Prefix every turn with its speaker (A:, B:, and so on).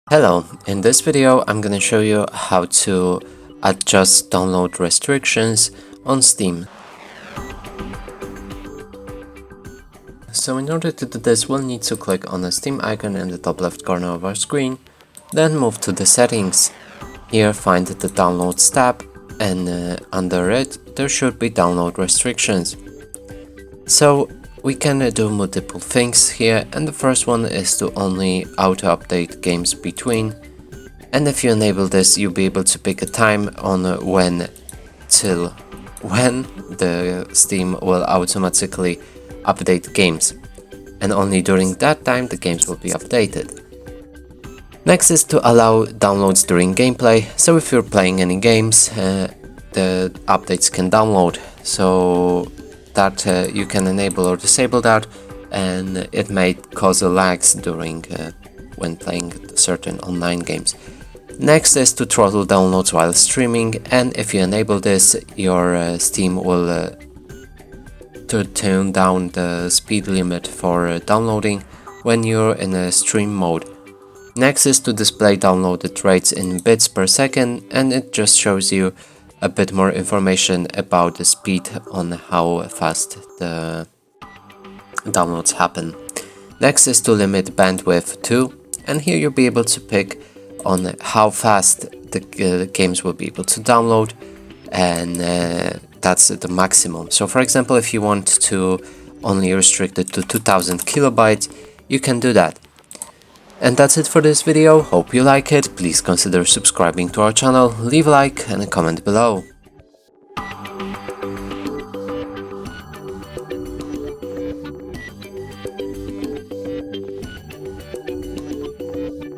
A: Hello, in this video I'm gonna show you how to adjust download restrictions on Steam. So in order to do this, we'll need to click on the Steam icon in the top left corner of our screen, then move to the settings. Here find the downloads tab, and under it there should be download restrictions. So we can do multiple things here, and the first one is to only auto-update games between. And if you enable this, you'll be able to pick a time on when the Steam will automatically update games. And only during that time the games will be updated. Next is to allow downloads during gameplay. So if you're playing any games, the updates can download. So that you can enable or disable that, and it may cause a lags during when playing certain online games. Next is to throttle downloads while streaming, and if you enable this, your Steam will turn down the speed limit for downloading when you're in a stream mode. Next is to display downloaded rates in bits per second, and it just shows you a bit more information about the speed on how fast the downloads happen. Next is to limit bandwidth to, and here you'll be able to pick on how fast the games will be able to download, and that's the maximum. So for example, if you want to only restrict it to 2000 kilobytes, you can do that. And that's it for this video. Hope you like it. Please consider subscribing to our channel, leave a like and a comment below.